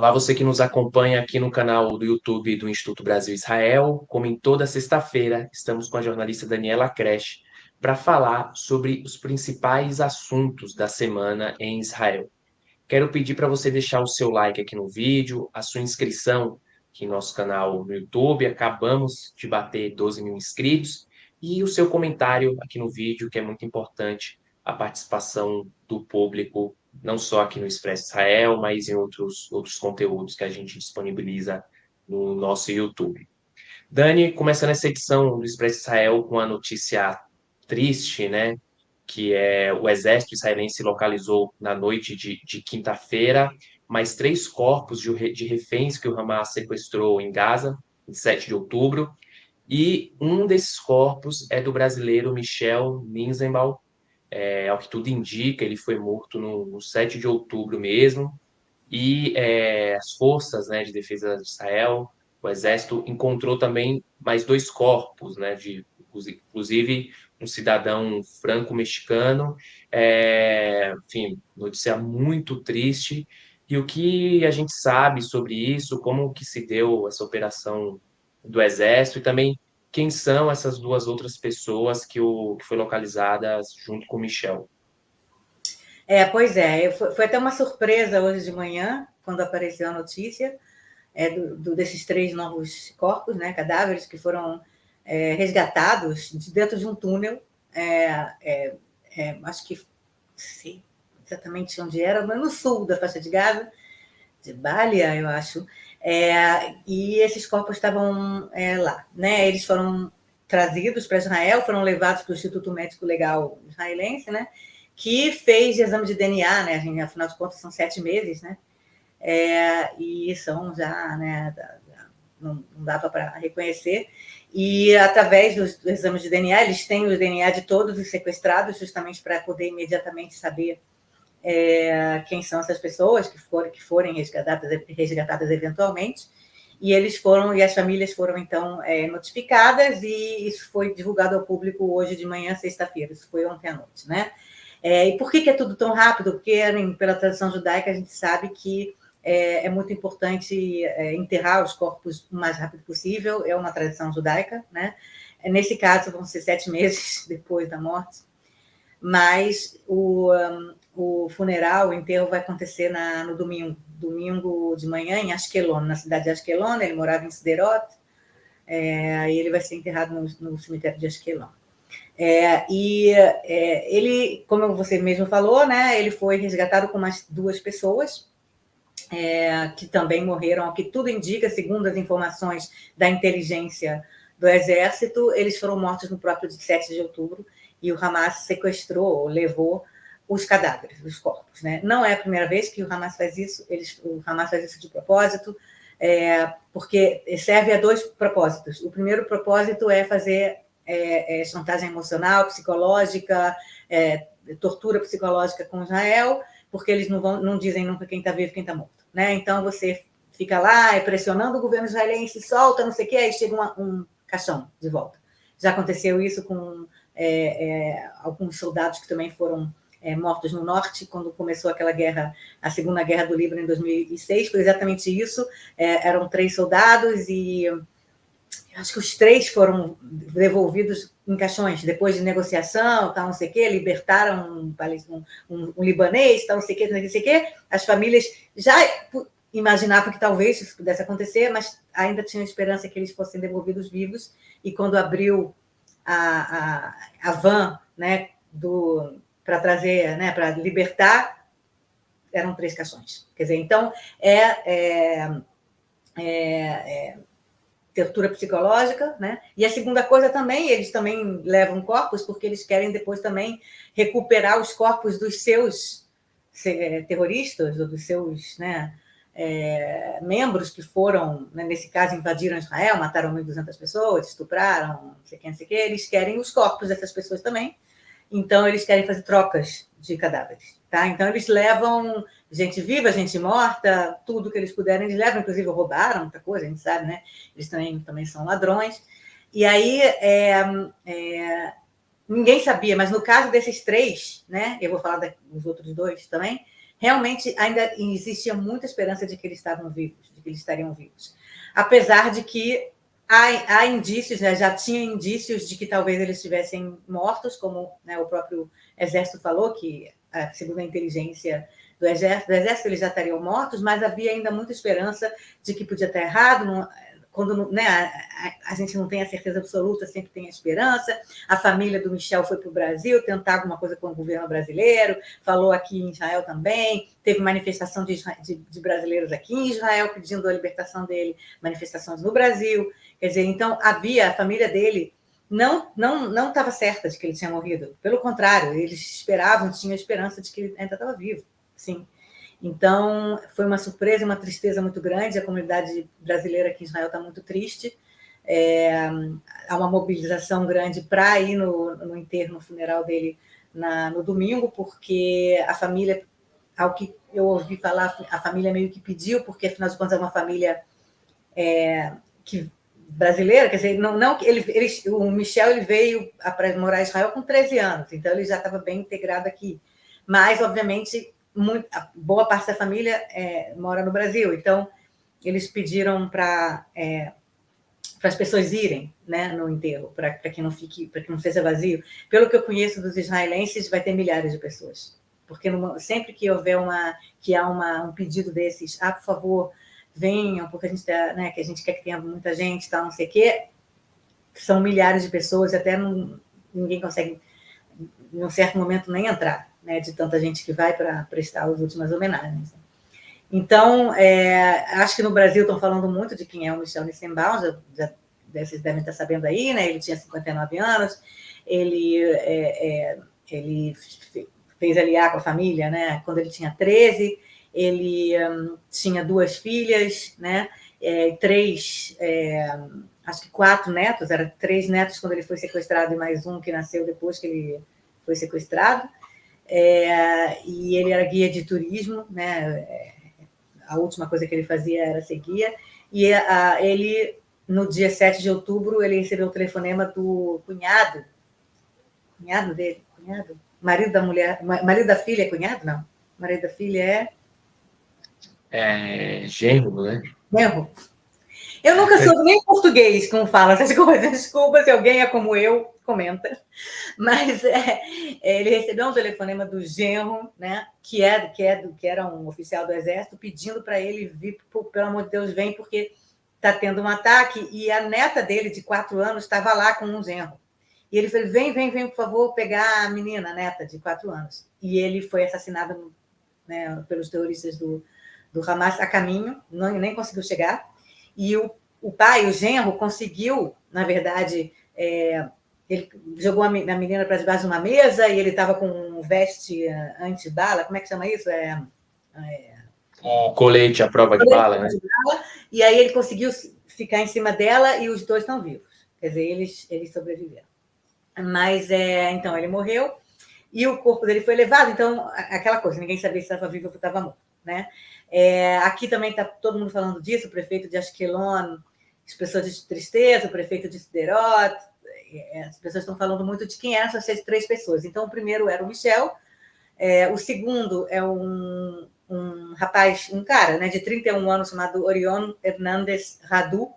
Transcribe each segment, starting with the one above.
Olá, você que nos acompanha aqui no canal do YouTube do Instituto Brasil-Israel. Como em toda sexta-feira, estamos com a jornalista Daniela Kresh para falar sobre os principais assuntos da semana em Israel. Quero pedir para você deixar o seu like aqui no vídeo, a sua inscrição aqui no nosso canal no YouTube. Acabamos de bater 12 mil inscritos. E o seu comentário aqui no vídeo, que é muito importante, a participação do público, não só aqui no Expresso Israel, mas em outros conteúdos que a gente disponibiliza no nosso YouTube. Dani, começando essa edição do Expresso Israel com a notícia triste, né? Que é o exército israelense localizou na noite de quinta-feira mais 3 corpos de reféns que o Hamas sequestrou em Gaza, em 7 de outubro, e um desses corpos é do brasileiro Michel Ninzenbaum. Ao que tudo indica, ele foi morto no 7 de outubro mesmo, e as forças, né, de defesa de Israel, o exército, encontrou também mais 2 corpos, né, inclusive um cidadão franco-mexicano. Enfim, notícia muito triste. E o que a gente sabe sobre isso, como que se deu essa operação do exército e também quem são essas 2 outras pessoas que foi localizadas junto com o Michel. Pois é, foi até uma surpresa hoje de manhã, quando apareceu a notícia desses 3 novos corpos, né, cadáveres, que foram resgatados de dentro de um túnel. Acho que sei exatamente onde era, mas no sul da faixa de Gaza, de Balia, eu acho. E esses corpos estavam lá, né? Eles foram trazidos para Israel, foram levados para o Instituto Médico Legal israelense, né? Que fez exame de DNA, né? Afinal de contas, são 7 meses, né? E são já, né? Não dava para reconhecer. E através dos exames de DNA, eles têm o DNA de todos os sequestrados, justamente para poder imediatamente saber quem são essas pessoas que forem resgatadas eventualmente. E as famílias foram então notificadas, e isso foi divulgado ao público hoje de manhã, sexta-feira. Isso foi ontem à noite, né? E por que é tudo tão rápido? Porque, pela tradição judaica, a gente sabe que é muito importante enterrar os corpos o mais rápido possível. É uma tradição judaica, né? Nesse caso, vão ser 7 meses depois da morte. Mas o funeral, o enterro, vai acontecer no domingo de manhã, em Ashkelon, na cidade de Ashkelon. Ele morava em Sderot, e ele vai ser enterrado no cemitério de Ashkelon. Ele, como você mesmo falou, né, ele foi resgatado com mais 2 pessoas, que também morreram, ao que tudo indica, segundo as informações da inteligência do Exército. Eles foram mortos no próprio dia 7 de outubro, e o Hamas sequestrou, levou os cadáveres, os corpos, né? Não é a primeira vez que o Hamas faz isso. O Hamas faz isso de propósito, porque serve a 2 propósitos. O primeiro propósito é fazer chantagem emocional, psicológica, tortura psicológica com Israel, porque eles não dizem nunca quem está vivo e quem está morto, né? Então você fica lá pressionando o governo israelense, solta, não sei o quê, aí chega um caixão de volta. Já aconteceu isso com alguns soldados que também foram mortos no norte, quando começou aquela guerra, a Segunda Guerra do Líbano, em 2006. Foi exatamente isso. Eram 3 soldados, e acho que os 3 foram devolvidos em caixões, depois de negociação, tal, não sei o quê, libertaram um libanês, tal, não sei o quê, não sei o quê. As famílias já imaginavam que talvez isso pudesse acontecer, mas ainda tinham esperança que eles fossem devolvidos vivos. E quando abriu a van, né, para trazer, né, para libertar, eram 3 caixões. Quer dizer, então, tortura psicológica, né? E a segunda coisa também, eles também levam corpos porque eles querem depois também recuperar os corpos dos seus terroristas, ou dos seus, né, membros que foram, né, nesse caso, invadiram Israel, mataram 1.200 pessoas, estupraram, não sei quem, não sei o quê. Eles querem os corpos dessas pessoas também. Então, eles querem fazer trocas de cadáveres, tá? Então, eles levam gente viva, gente morta, tudo que eles puderem, eles levam. Inclusive, roubaram muita coisa, a gente sabe, né? Eles também são ladrões. E aí, ninguém sabia, mas no caso desses 3, né? Eu vou falar dos outros 2 também, realmente ainda existia muita esperança de que eles estavam vivos, de que eles estariam vivos. Apesar de que há indícios, né, já tinha indícios de que talvez eles estivessem mortos, como, né, o próprio exército falou, que, segundo a inteligência do exército eles já estariam mortos, mas havia ainda muita esperança de que podia estar errado. Não, quando, né, a gente não tem a certeza absoluta, sempre tem a esperança. A família do Michel foi para o Brasil tentar alguma coisa com o governo brasileiro, falou aqui em Israel também, teve manifestação de brasileiros aqui em Israel pedindo a libertação dele, manifestações no Brasil. Quer dizer, então havia, a família dele não estava certa de que ele tinha morrido. Pelo contrário, eles esperavam, tinham esperança de que ele ainda estava vivo. Sim. Então, foi uma surpresa, uma tristeza muito grande. A comunidade brasileira aqui em Israel está muito triste. Há uma mobilização grande para ir no enterro, no funeral dele no domingo, porque a família, ao que eu ouvi falar, a família meio que pediu, porque afinal de contas é uma família brasileira, quer dizer, não o Michel ele veio para morar em Israel com 13 anos, então ele já estava bem integrado aqui. Mas, obviamente, boa parte da família mora no Brasil, então eles pediram para as pessoas irem, né, no enterro, para que não fique, para que não seja vazio. Pelo que eu conheço dos israelenses, vai ter milhares de pessoas, porque sempre que houver um pedido desses, por favor, venham, porque a gente né, que a gente quer que tenha muita gente, tal, não sei o quê, são milhares de pessoas, até ninguém consegue, em um certo momento, nem entrar, né, de tanta gente que vai para prestar as últimas homenagens. Então, acho que no Brasil estão falando muito de quem é o Michel Nissenbaum, vocês devem estar sabendo aí, né? Ele tinha 59 anos, ele fez aliar com a família, né? Quando ele tinha 13, ele tinha 2 filhas, né? Acho que 4 netos, eram 3 netos quando ele foi sequestrado e mais um que nasceu depois que ele foi sequestrado. E ele era guia de turismo, né? A última coisa que ele fazia era ser guia. E ele, no dia 7 de outubro, ele recebeu o telefonema do cunhado dele, marido da mulher, marido da filha é cunhado? Não. Marido da filha genro, né? Genro. Eu nunca soube nem português como fala essas coisas. Desculpa se alguém é como eu, comenta. Mas ele recebeu um telefonema do genro, né, que era um oficial do exército, pedindo para ele vir, pelo amor de Deus, vem, porque está tendo um ataque, e a neta dele, de 4 anos, estava lá com um genro. E ele falou, vem, por favor, pegar a menina, a neta, de 4 anos. E ele foi assassinado, né, pelos terroristas do Hamas a caminho, nem conseguiu chegar. E o pai, o genro, conseguiu, na verdade, ele jogou a menina para debaixo de uma mesa e ele estava com um veste anti-bala, como é que chama isso? O colete à prova de bala, né? E aí ele conseguiu ficar em cima dela e os 2 estão vivos. Quer dizer, eles sobreviveram. Mas, então, ele morreu e o corpo dele foi levado. Então, aquela coisa, ninguém sabia se estava vivo ou estava morto, né? Aqui também está todo mundo falando disso, o prefeito de Ashkelon expressou de tristeza, o prefeito de Sderot, as pessoas estão falando muito de quem eram essas 3 pessoas. Então, o primeiro era o Michel, o segundo é um rapaz, um cara, né, de 31 anos, chamado Orion Hernandes Radu,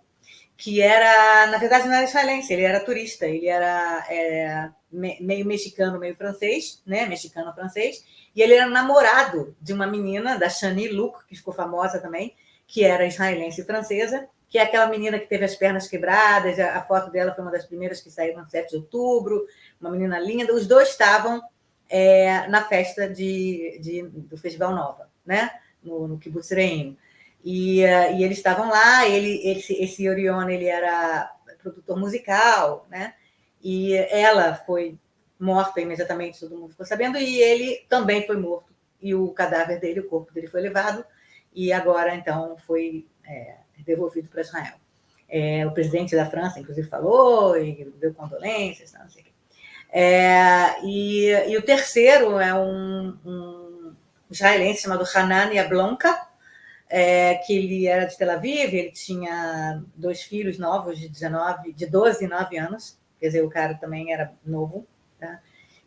que era, na verdade, não era israelense, ele era turista, ele era meio mexicano, meio francês, né, mexicano-francês, e ele era namorado de uma menina, da Shani Luc, que ficou famosa também, que era israelense e francesa, que é aquela menina que teve as pernas quebradas, a foto dela foi uma das primeiras que saíram no 7 de outubro, uma menina linda. Os 2 estavam na festa do Festival Nova, né? no Kibbutz Reim. E eles estavam lá, esse Orion, ele era produtor musical, né? E ela foi morta imediatamente, todo mundo ficou sabendo, e ele também foi morto. E o cadáver dele, o corpo dele foi levado, e agora, então, foi devolvido para Israel. O presidente da França, inclusive, falou e deu condolências, não sei o quê. E o terceiro é um israelense chamado Hanan Yablonka, que ele era de Tel Aviv, ele tinha 2 filhos novos de 12 e 9 anos, quer dizer, o cara também era novo, tá?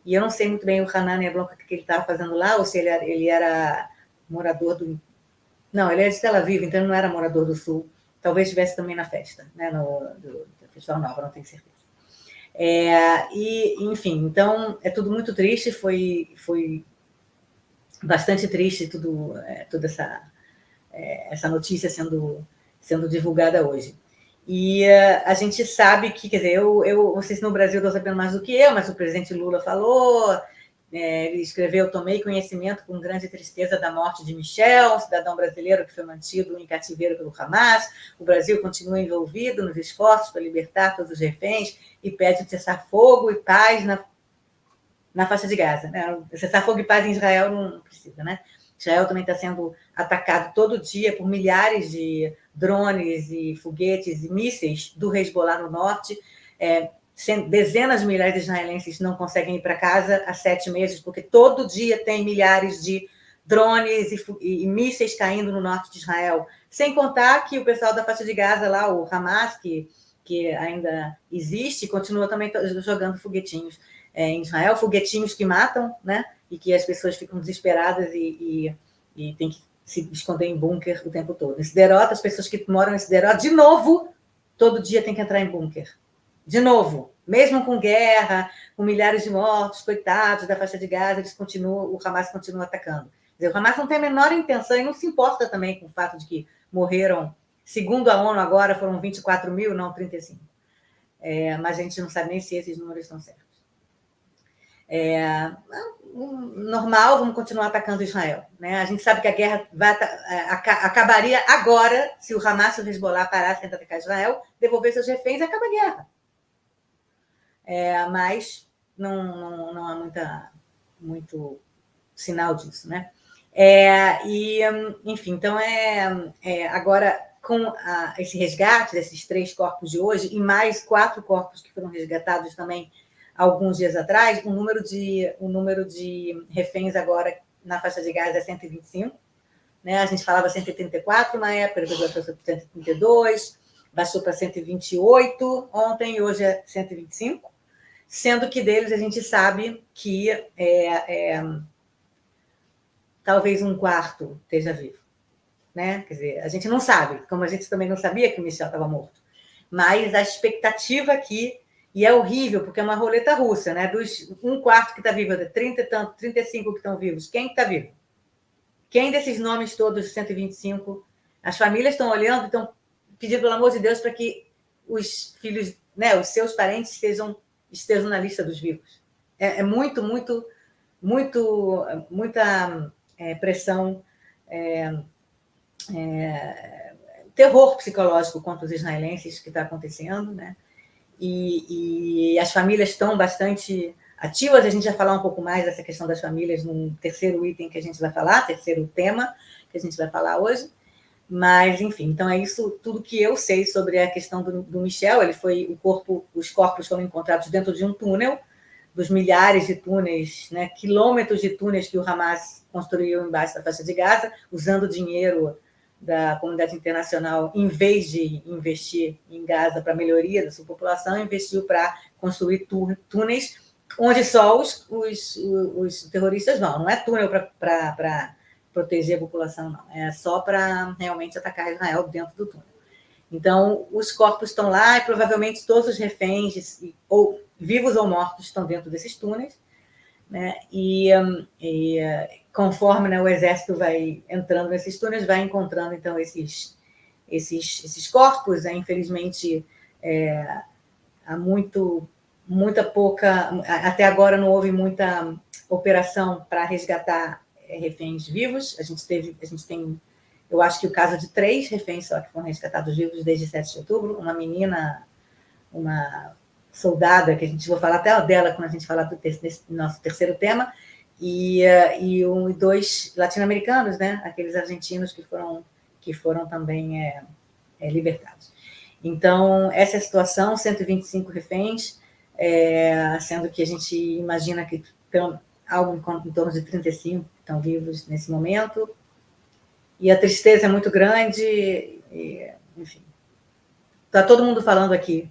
E eu não sei muito bem o Hanan Yablonka o que ele estava fazendo lá, ou se ele era morador do... Não, ele é de Tel Aviv, então ele não era morador do Sul. Talvez estivesse também na festa, né, do Festival Nova, não tenho certeza. Enfim, então é tudo muito triste, foi bastante triste toda essa notícia sendo divulgada hoje. E a gente sabe que, quer dizer, eu não sei se no Brasil estão sabendo mais do que eu, mas o presidente Lula falou, ele escreveu: tomei conhecimento com grande tristeza da morte de Michel, um cidadão brasileiro que foi mantido em cativeiro pelo Hamas. O Brasil continua envolvido nos esforços para libertar todos os reféns e pede cessar-fogo e paz na faixa de Gaza. Cessar-fogo e paz em Israel não precisa, né? Israel também está sendo atacado todo dia por milhares de drones e foguetes e mísseis do Hezbollah no norte. Dezenas de milhares de israelenses não conseguem ir para casa há 7 meses, porque todo dia tem milhares de drones e mísseis caindo no norte de Israel. Sem contar que o pessoal da faixa de Gaza, lá, o Hamas, que ainda existe, continua também jogando foguetinhos em Israel, foguetinhos que matam, né? E que as pessoas ficam desesperadas e tem que se esconder em bunker o tempo todo. Em Sderot, as pessoas que moram em Sderot, de novo, todo dia tem que entrar em bunker. De novo, mesmo com guerra, com milhares de mortos, coitados da faixa de Gaza, o Hamas continua atacando. Quer dizer, o Hamas não tem a menor intenção e não se importa também com o fato de que morreram, segundo a ONU agora, foram 24 mil, não 35. Mas a gente não sabe nem se esses números estão certos. Normal, vamos continuar atacando Israel, né? A gente sabe que a guerra acabaria agora se o Hamas e o Hezbollah parassem de atacar Israel, devolver seus reféns e acaba a guerra. Mas não há muito sinal disso, né? Enfim, então agora com esse resgate desses 3 corpos de hoje e mais 4 corpos que foram resgatados também alguns dias atrás, o número de reféns agora na faixa de Gaza é 125, né? A gente falava 134 na época, depois baixou para 132, baixou para 128 ontem, e hoje é 125, sendo que deles a gente sabe que talvez um quarto esteja vivo, né? Quer dizer, a gente não sabe, como a gente também não sabia que o Michel estava morto, mas a expectativa aqui. E é horrível, porque é uma roleta russa, né? Dos um quarto que está vivo, 30 e tanto, 35 que estão vivos. Quem está vivo? Quem desses nomes todos, 125? As famílias estão olhando e estão pedindo, pelo amor de Deus, para que os filhos, né, os seus parentes estejam na lista dos vivos. Muita pressão, terror psicológico contra os israelenses que está acontecendo, né? E as famílias estão bastante ativas. A gente vai falar um pouco mais dessa questão das famílias no terceiro item que a gente vai falar, terceiro tema que a gente vai falar hoje. Mas, enfim, então é isso tudo que eu sei sobre a questão do Michel. Os corpos foram encontrados dentro de um túnel, dos milhares de túneis, né, quilômetros de túneis que o Hamas construiu embaixo da faixa de Gaza, usando dinheiro da comunidade internacional, em vez de investir em Gaza para a melhoria da sua população, investiu para construir túneis onde só os terroristas vão. Não é túnel para proteger a população, não. É só para realmente atacar Israel dentro do túnel. Então, os corpos estão lá e provavelmente todos os reféns, ou vivos ou mortos, estão dentro desses túneis, né? Conforme, né, o exército vai entrando nesses túneis, vai encontrando, então, esses corpos. Infelizmente, há muita pouca... Até agora não houve muita operação para resgatar reféns vivos. A gente tem, eu acho que o caso de 3 reféns só que foram resgatados vivos desde 7 de outubro. Uma menina, uma soldada, que a gente vai falar até dela quando a gente falar desse nosso terceiro tema, e 2 latino-americanos, né? Aqueles argentinos que foram também libertados. Então, essa é a situação, 125 reféns, sendo que a gente imagina que algo em torno de 35 estão vivos nesse momento, e a tristeza é muito grande, enfim. Está todo mundo falando aqui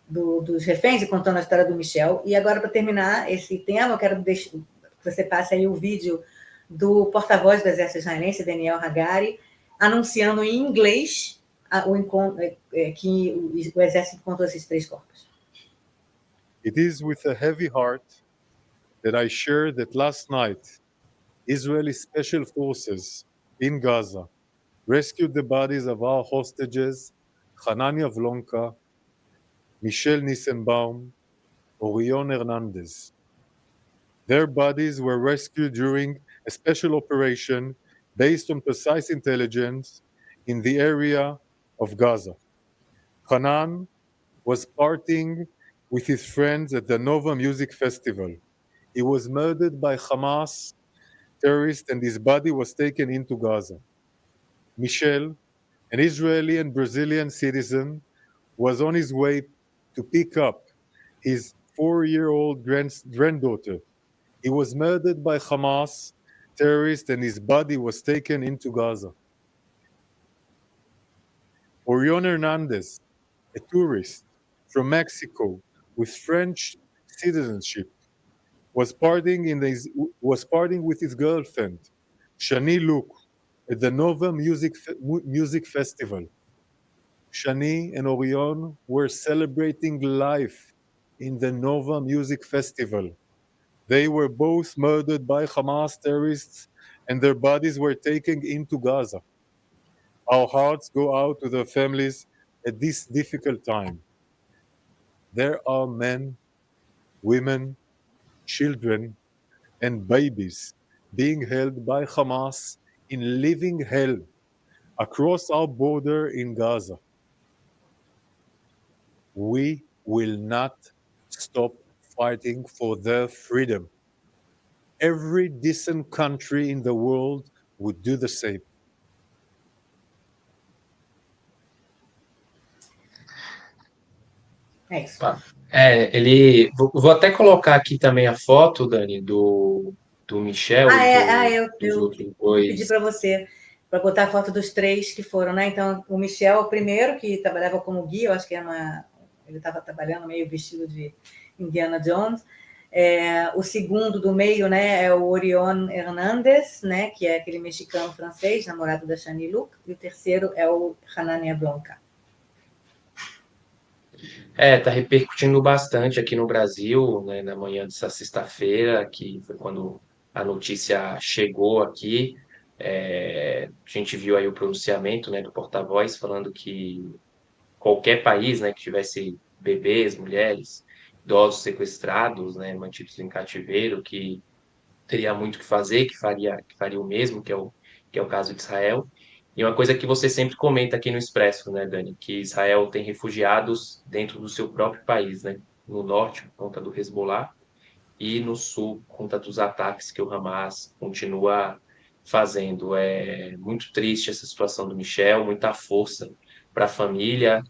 dos reféns e contando a história do Michel. E agora, para terminar esse tema, eu quero que você passe aí o vídeo do porta-voz do exército israelense, Daniel Hagari, anunciando em inglês que o exército encontrou esses 3 corpos. It is with a heavy heart that I share that last night, Israeli special forces in Gaza rescued the bodies of our hostages, Hanan Yavlonka, Michelle Nissenbaum, Orion Hernandez. Their bodies were rescued during a special operation based on precise intelligence in the area of Gaza. Hanan was partying with his friends at the Nova Music Festival. He was murdered by Hamas terrorists and his body was taken into Gaza. Michel, an Israeli and Brazilian citizen, was on his way to pick up his 4-year-old granddaughter. He was murdered by Hamas terrorists and his body was taken into Gaza. Orion Hernandez, a tourist from Mexico with French citizenship, was partying with his girlfriend, Shani Luke, at the Nova Music Festival. Shani and Orion were celebrating life in the Nova Music Festival. They were both murdered by Hamas terrorists and their bodies were taken into Gaza. Our hearts go out to their families at this difficult time. There are men, women, children, and babies being held by Hamas in living hell across our border in Gaza. We will not stop fighting for their freedom. Every decent country in the world would do the same. É isso. Vou até colocar aqui também a foto, Dani, do Michel dos Eu outros dois. pedi para você para botar a foto dos 3 que foram, né? Então, o Michel, o primeiro, que trabalhava como guia, eu acho que ele estava trabalhando meio vestido de Indiana Jones. O segundo do meio, né, é o Orion Hernandez, né, que é aquele mexicano francês, namorado da Shani Luke, e o terceiro é o Hanania Blanca. Tá repercutindo bastante aqui no Brasil, né, na manhã dessa sexta-feira, que foi quando a notícia chegou aqui. A gente viu aí o pronunciamento, né, do porta-voz falando que qualquer país, né, que tivesse bebês, mulheres, idosos sequestrados, né, mantidos em cativeiro, que teria muito o que fazer, que faria o mesmo, que é o caso de Israel. E uma coisa que você sempre comenta aqui no Expresso, né, Dani, que Israel tem refugiados dentro do seu próprio país, né, no norte, por conta do Hezbollah, e no sul, por conta dos ataques que o Hamas continua fazendo. É muito triste essa situação do Michel, muita força para a família,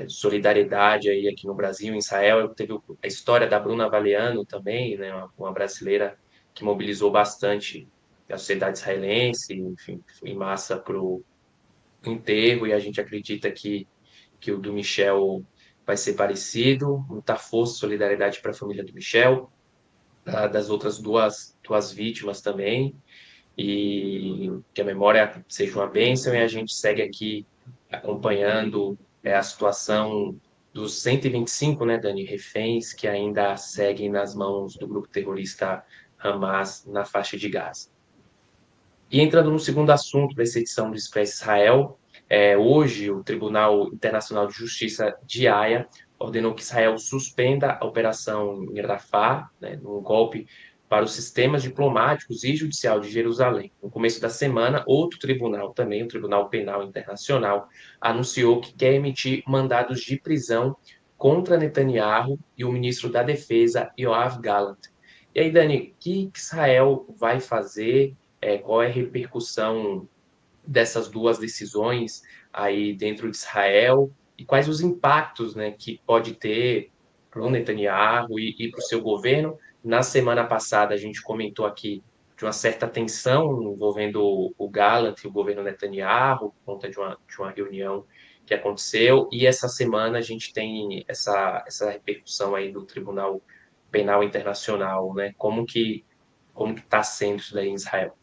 solidariedade aí aqui no Brasil, em Israel. Teve a história da Bruna Valiano também, né, uma brasileira que mobilizou bastante a sociedade israelense, enfim, em massa para o enterro, e a gente acredita que o do Michel vai ser parecido, muita força, solidariedade para a família do Michel, das outras duas vítimas também, e que a memória seja uma bênção, e a gente segue aqui acompanhando a situação dos 125, né, Dani, reféns que ainda seguem nas mãos do grupo terrorista Hamas na faixa de Gaza. E entrando no segundo assunto dessa edição do Expresso Israel, hoje o Tribunal Internacional de Justiça de Haia ordenou que Israel suspenda a operação em Rafah, né, num golpe para os sistemas diplomáticos e judicial de Jerusalém. No começo da semana, outro tribunal também, o Tribunal Penal Internacional, anunciou que quer emitir mandados de prisão contra Netanyahu e o ministro da Defesa, Yoav Gallant. E aí, Dani, o que Israel vai fazer? Qual é a repercussão dessas duas decisões aí dentro de Israel e quais os impactos, né, que pode ter para o Netanyahu e para o seu governo? Na semana passada, a gente comentou aqui de uma certa tensão envolvendo o Gallant e o governo Netanyahu, por conta de uma reunião que aconteceu, e essa semana a gente tem essa repercussão aí do Tribunal Penal Internacional, né? Como que Como que está sendo isso daí em Israel?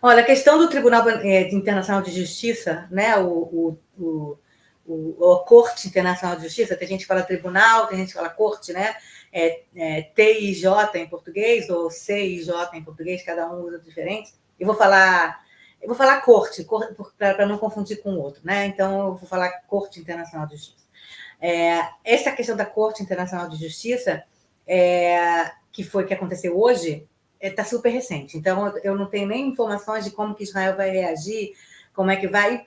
Olha, a questão do Tribunal Internacional de Justiça, né, a Corte Internacional de Justiça, tem gente que fala tribunal, tem gente que fala corte, né? TIJ em português ou CIJ em português, cada um usa diferente. Eu vou falar corte para não confundir com o outro, né? Então eu vou falar Corte Internacional de Justiça. Essa questão da Corte Internacional de Justiça, que foi que aconteceu hoje, está super recente. Então eu não tenho nem informações de como que Israel vai reagir, como é que vai.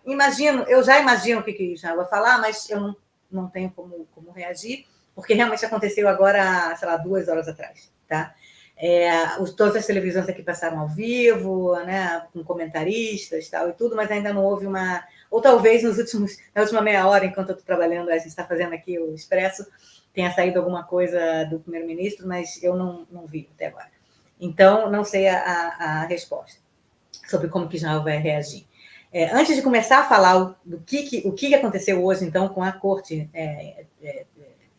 Eu já imagino o que Israel vai falar, mas eu não tenho como reagir, porque realmente aconteceu agora, sei lá, 2 horas atrás, tá? Todas as televisões aqui passaram ao vivo, né, com comentaristas tal, e tudo, mas ainda não houve uma... Ou talvez na última meia hora, enquanto eu estou trabalhando, a gente está fazendo aqui o Expresso, tenha saído alguma coisa do primeiro-ministro, mas eu não vi até agora. Então, não sei a resposta sobre como que Israel vai reagir. Antes de começar a falar o que aconteceu hoje, então, com a Corte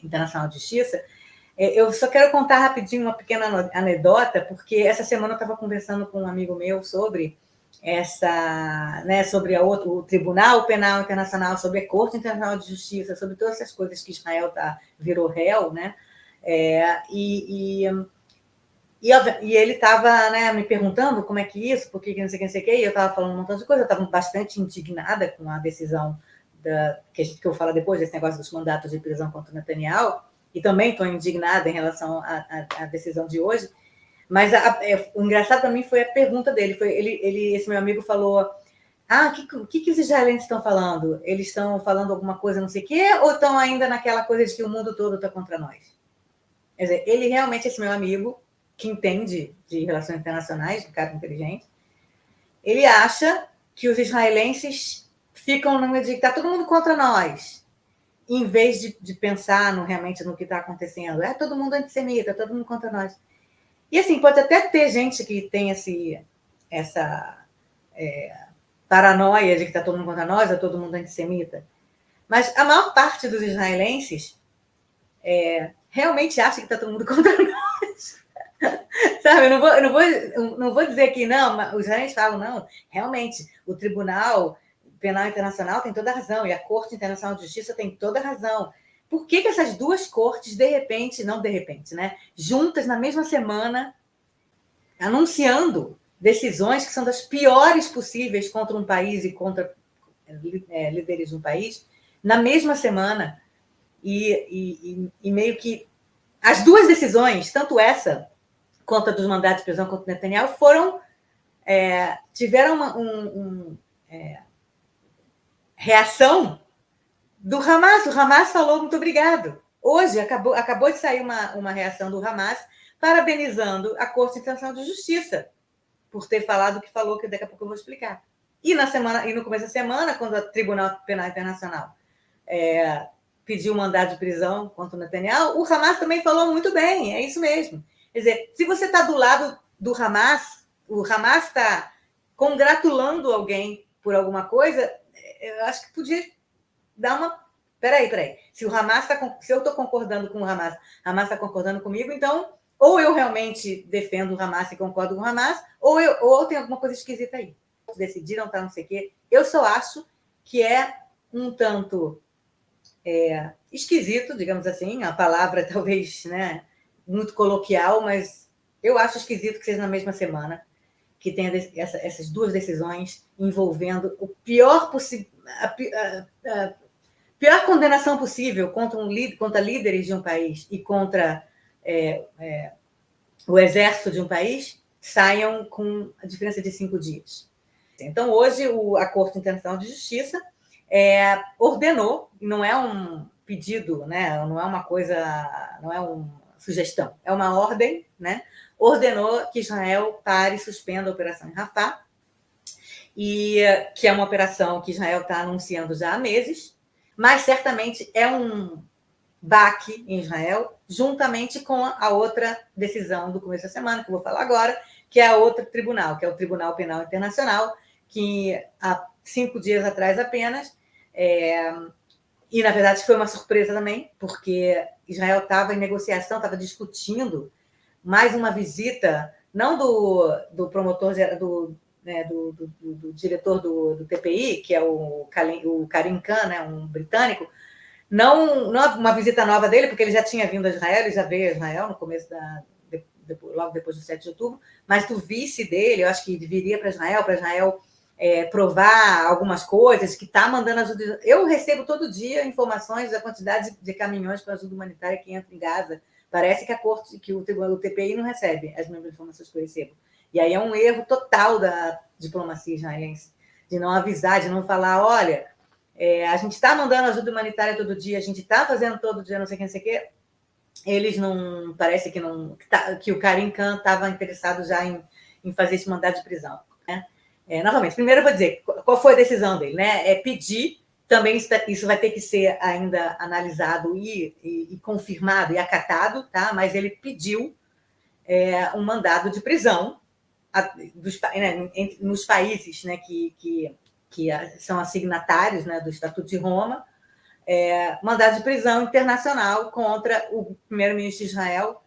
Internacional de Justiça, eu só quero contar rapidinho uma pequena anedota, porque essa semana eu estava conversando com um amigo meu sobre sobre o Tribunal Penal Internacional, sobre a Corte Internacional de Justiça, sobre todas essas coisas que Israel virou réu, né? E ele estava, né, me perguntando como é que isso, por que não sei o que, não sei o que, e eu estava falando um montão de coisa, eu estava bastante indignada com a decisão que eu falo depois, desse negócio dos mandatos de prisão contra o Netanyahu, e também estou indignada em relação à decisão de hoje, mas o engraçado para mim foi a pergunta dele, esse meu amigo falou, o que os israelenses estão falando? Eles estão falando alguma coisa não sei o quê, ou estão ainda naquela coisa de que o mundo todo está contra nós? Quer dizer, ele realmente, esse meu amigo, que entende de relações internacionais, um cara inteligente, ele acha que os israelenses ficam numa de que está todo mundo contra nós, em vez de pensar realmente no que está acontecendo. Todo mundo antissemita, todo mundo contra nós. E assim, pode até ter gente que tem essa paranoia de que está todo mundo contra nós, todo mundo antissemita. Mas a maior parte dos israelenses realmente acha que está todo mundo contra nós. Sabe, eu não vou dizer que não, os israelenses falam, não, realmente, o Tribunal Penal Internacional tem toda a razão, e a Corte Internacional de Justiça tem toda a razão. Por que essas duas cortes, né, juntas na mesma semana, anunciando decisões que são das piores possíveis contra um país e contra líderes de um país, na mesma semana, e meio que as duas decisões, tanto essa quanto a dos mandatos de prisão contra Netanyahu, tiveram uma reação do Hamas. O Hamas falou muito obrigado. Hoje acabou de sair uma reação do Hamas parabenizando a Corte Internacional de Justiça por ter falado o que falou, que daqui a pouco eu vou explicar. E no começo da semana, quando o Tribunal Penal Internacional pediu um mandado de prisão contra o Netanyahu, o Hamas também falou muito bem, é isso mesmo. Quer dizer, se você está do lado do Hamas, o Hamas está congratulando alguém por alguma coisa, eu acho que podia dar uma... Peraí. Se eu estou concordando com o Hamas está concordando comigo, então, ou eu realmente defendo o Hamas e concordo com o Hamas, ou tem alguma coisa esquisita aí. Decidiram, não sei o quê. Eu só acho que é um tanto esquisito, digamos assim, a palavra talvez, né, muito coloquial, mas eu acho esquisito que seja na mesma semana que tenha essas duas decisões envolvendo o pior possível, a pior condenação possível contra líderes de um país e contra o exército de um país, saiam com a diferença de 5 dias. Então, hoje, a Corte Internacional de Justiça ordenou, não é um pedido, né? Não é uma coisa, não é uma sugestão, é uma ordem, né? Ordenou que Israel pare e suspenda a operação em Rafah, e que é uma operação que Israel está anunciando já há meses, mas certamente é um baque em Israel, juntamente com a outra decisão do começo da semana, que eu vou falar agora, que é a outra tribunal, que é o Tribunal Penal Internacional, que há 5 dias atrás apenas, e na verdade foi uma surpresa também, porque Israel estava em negociação, estava discutindo mais uma visita não do promotor, do diretor do TPI, que é o Karim Khan, né, um britânico, não uma visita nova dele, porque ele já tinha vindo a Israel, ele já veio a Israel no começo logo depois do 7 de outubro, mas do vice dele, eu acho que viria para Israel provar algumas coisas, que está mandando ajuda. Eu recebo todo dia informações da quantidade de caminhões com ajuda humanitária que entra em Gaza. Parece que o TPI não recebe as mesmas informações que eu recebo. E aí é um erro total da diplomacia israelense, de não avisar, de não falar, olha, a gente está mandando ajuda humanitária todo dia, a gente está fazendo todo dia, não sei o que. Eles não... Parece que o Karim Khan estava interessado já em fazer esse mandado de prisão, né? Novamente, primeiro eu vou dizer qual foi a decisão dele, né? Pedir, também isso vai ter que ser ainda analisado e confirmado e acatado, tá? Mas ele pediu um mandado de prisão nos países, né, que são assignatários, né, do Estatuto de Roma, mandado de prisão internacional contra o primeiro-ministro de Israel,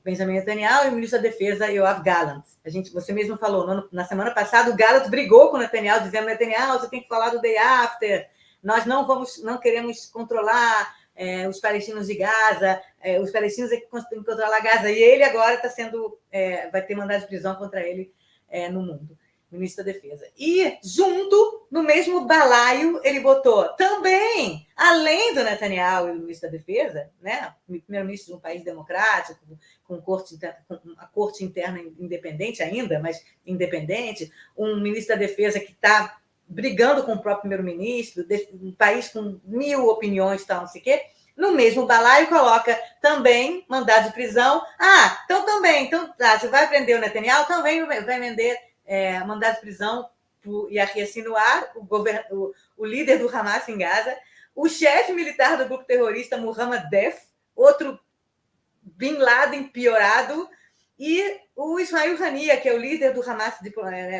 Benjamin Netanyahu, e o ministro da Defesa, Yoav Gallant. Você mesmo falou, na semana passada, o Gallant brigou com o Netanyahu, dizendo: Netanyahu, você tem que falar do day after, nós não queremos controlar os palestinos de Gaza, os palestinos é que têm que controlar Gaza, e ele agora vai ter mandado de prisão contra ele no mundo, ministro da Defesa. E junto, no mesmo balaio, ele botou também, além do Netanyahu e do ministro da Defesa, né, primeiro-ministro de um país democrático, com a corte interna independente ainda, mas independente, um ministro da Defesa que está brigando com o próprio primeiro-ministro, um país com 1000 opiniões, tal, não sei o quê, no mesmo balaio coloca também mandado de prisão. Então também, você vai prender o Netanyahu, também vai vender mandado de prisão por Yahya Sinwar, o líder do Hamas em Gaza, o chefe militar do grupo terrorista Mohammed Deif, outro Bin Laden piorado, e o Ismail Haniyeh, que é o líder do Hamas,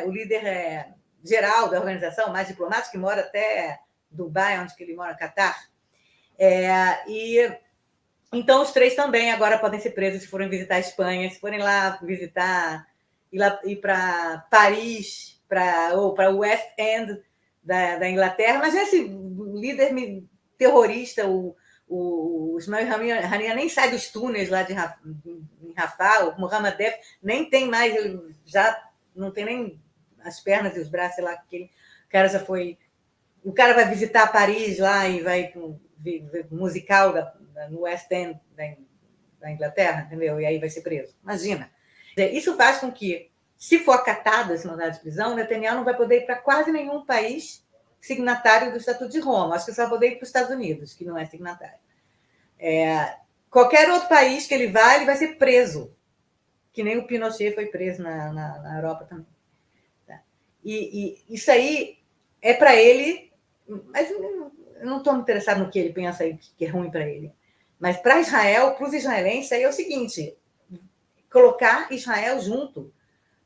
o líder geral da organização, mais diplomático, que mora até Dubai, onde que ele mora, Catar. Então, os 3 também agora podem ser presos se forem visitar a Espanha, se forem lá visitar, ir para Paris, ou para o West End da Inglaterra. Mas esse líder terrorista, o Ismail Haniyeh, nem sai dos túneis lá em Rafah. O Mohammed Deif nem tem mais, ele já não tem nem as pernas e os braços, sei lá, o cara já foi... O cara vai visitar Paris lá e vai ver musical no West End da Inglaterra, entendeu? E aí vai ser preso. Imagina. Isso faz com que, se for acatado esse mandado de prisão, o Netanyahu não vai poder ir para quase nenhum país signatário do Estatuto de Roma. Acho que só vai poder ir para os Estados Unidos, que não é signatário. Qualquer outro país que ele vai ser preso, que nem o Pinochet foi preso na Europa também. Tá? E isso aí é para ele, mas eu não estou interessado no que ele pensa aí, que é ruim para ele. Mas para Israel, para os israelenses, aí é o seguinte: colocar Israel junto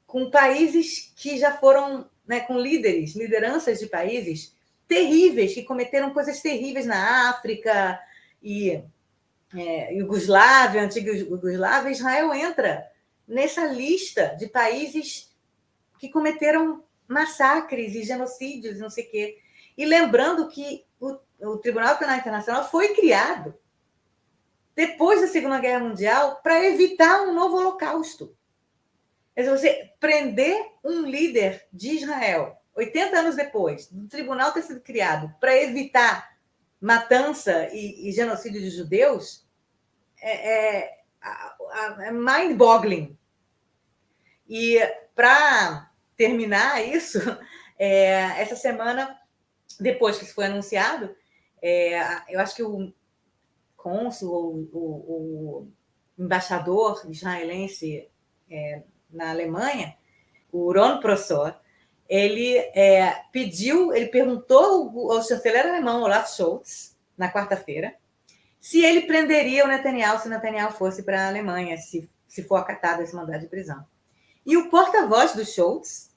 com países que já foram, né, com lideranças de países terríveis, que cometeram coisas terríveis na África e Iugoslávia, antiga Iugoslávia. Israel entra nessa lista de países que cometeram massacres e genocídios, não sei o quê. E lembrando que o Tribunal Penal Internacional foi criado depois da Segunda Guerra Mundial para evitar um novo holocausto. Quer dizer, você prender um líder de Israel 80 anos depois do tribunal ter sido criado para evitar matança e genocídio de judeus é mind-boggling. E para terminar isso, essa semana, depois que isso foi anunciado, eu acho que o cônsul, o embaixador israelense na Alemanha, o Ron Prosor, ele perguntou ao chanceler alemão Olaf Scholz, na quarta-feira, se ele prenderia o Netanyahu se o Netanyahu fosse para a Alemanha, se for acatado esse mandado de prisão. E o porta-voz do Scholz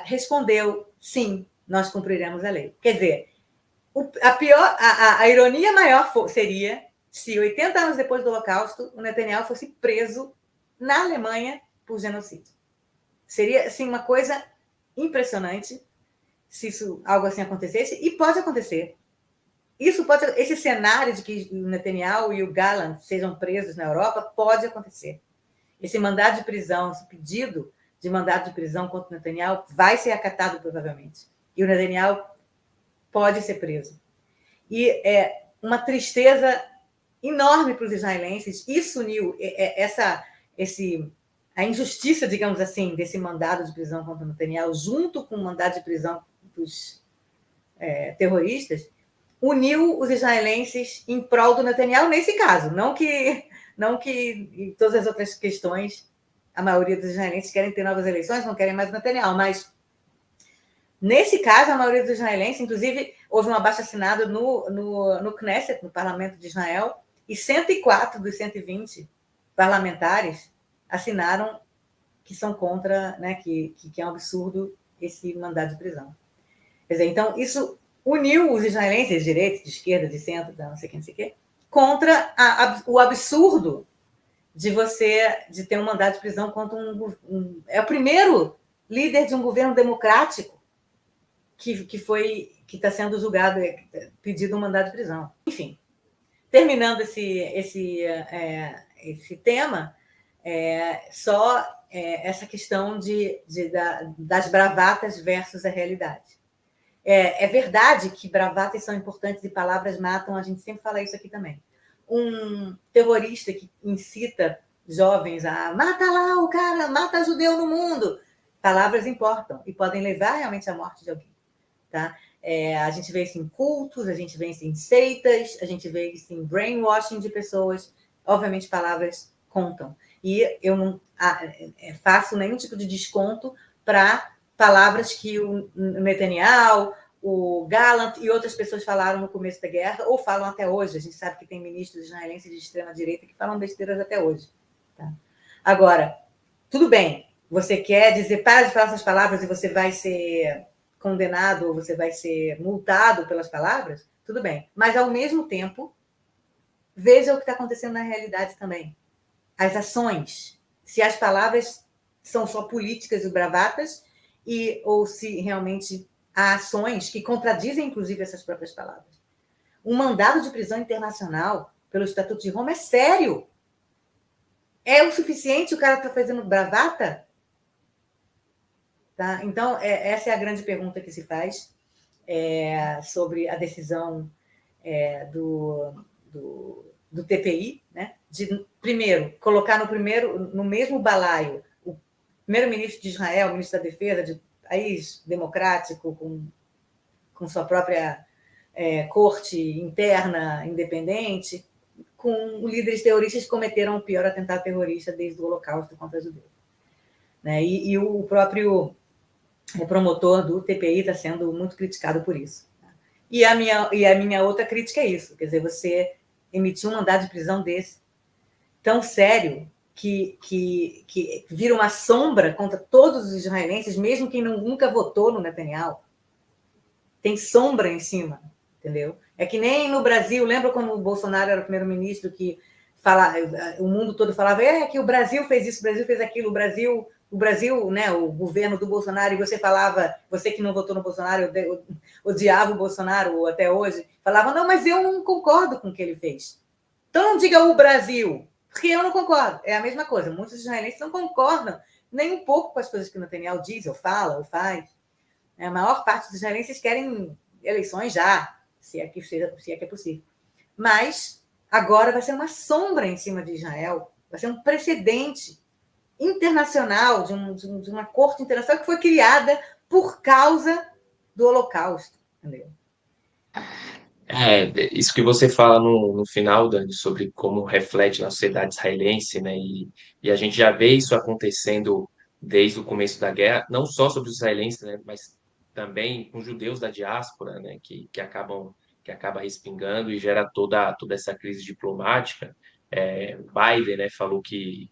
respondeu: sim, nós cumpriremos a lei. Quer dizer, a ironia maior seria se 80 anos depois do Holocausto o Netanyahu fosse preso na Alemanha por genocídio. Seria assim, uma coisa impressionante se algo assim acontecesse, e pode acontecer. Esse cenário de que o Netanyahu e o Gallant sejam presos na Europa pode acontecer. Esse mandado de prisão, esse pedido de mandado de prisão contra o Netanyahu vai ser acatado provavelmente. E o Netanyahu pode ser preso. E é uma tristeza enorme para os israelenses. Isso uniu a injustiça, digamos assim, desse mandado de prisão contra o Netanyahu, junto com o mandado de prisão dos terroristas, uniu os israelenses em prol do Netanyahu nesse caso. Não que em todas as outras questões a maioria dos israelenses querem ter novas eleições, não querem mais o Netanyahu, mas nesse caso, a maioria dos israelenses, inclusive, houve um abaixo-assinado no Knesset, no Parlamento de Israel, e 104 dos 120 parlamentares assinaram que são contra, né, que é um absurdo esse mandado de prisão. Quer dizer, então, isso uniu os israelenses, de direita, de esquerda, de centro, não sei quem, contra o absurdo de ter um mandado de prisão contra é o primeiro líder de um governo democrático que está sendo julgado, pedido um mandado de prisão. Enfim, terminando esse tema, essa questão das bravatas versus a realidade. É verdade que bravatas são importantes e palavras matam, a gente sempre fala isso aqui também. Um terrorista que incita jovens a mata lá o cara, mata judeu no mundo. Palavras importam e podem levar realmente à morte de alguém. Tá? A gente vê isso em cultos, a gente vê isso em seitas, a gente vê isso em brainwashing de pessoas. Obviamente, palavras contam. E eu não faço nenhum tipo de desconto para palavras que o Netanyahu, o Gallant e outras pessoas falaram no começo da guerra, ou falam até hoje. A gente sabe que tem ministros israelenses de extrema-direita que falam besteiras até hoje. Tá? Agora, tudo bem, você quer dizer, para de falar essas palavras e você vai ser condenado ou você vai ser multado pelas palavras, tudo bem. Mas, ao mesmo tempo, veja o que está acontecendo na realidade também. As ações. Se as palavras são só políticas e bravatas, ou se realmente há ações que contradizem, inclusive, essas próprias palavras. Um mandado de prisão internacional pelo Estatuto de Roma é sério. É o suficiente o cara está fazendo bravata? Tá? Então, essa é a grande pergunta que se faz sobre a decisão do TPI, né? De, primeiro, colocar no mesmo balaio o primeiro-ministro de Israel, o ministro da Defesa, de país democrático, com sua própria corte interna independente, com líderes terroristas que cometeram o pior atentado terrorista desde o Holocausto contra os judeus. Né? E o próprio promotor do TPI está sendo muito criticado por isso. E a minha outra crítica é isso, quer dizer, você emitir um mandado de prisão desse, tão sério, que vira uma sombra contra todos os israelenses, mesmo quem nunca votou no Netanyahu. Tem sombra em cima, entendeu? É que nem no Brasil, lembra quando o Bolsonaro era o primeiro-ministro que o mundo todo falava que o Brasil fez isso, o Brasil fez aquilo, o Brasil, né, o governo do Bolsonaro, e você falava, você que não votou no Bolsonaro, odiava o Bolsonaro até hoje, falava, não, mas eu não concordo com o que ele fez. Então não diga o Brasil, porque eu não concordo. É a mesma coisa, muitos israelenses não concordam nem um pouco com as coisas que o Netanyahu diz, ou fala, ou faz. A maior parte dos israelenses querem eleições já, se é que é possível. Mas agora vai ser uma sombra em cima de Israel, vai ser um precedente internacional, de uma corte internacional que foi criada por causa do Holocausto, entendeu? Isso que você fala no final, Dani, sobre como reflete na sociedade israelense, né? E a gente já vê isso acontecendo desde o começo da guerra, não só sobre os israelenses, né? Mas também com judeus da diáspora, né? Que acaba respingando e gera toda essa crise diplomática. Biden, né, falou que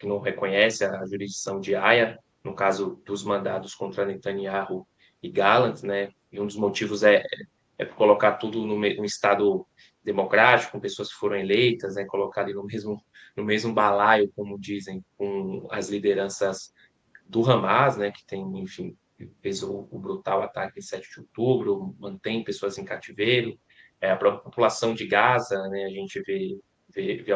não reconhece a jurisdição de Haia, no caso dos mandados contra Netanyahu e Gallant, né? E um dos motivos colocar tudo no Estado democrático, com pessoas que foram eleitas, né, colocar ali no mesmo balaio, como dizem, com as lideranças do Hamas, né, que tem, enfim, fez o brutal ataque em 7 de outubro, mantém pessoas em cativeiro, a própria população de Gaza, né, a gente vê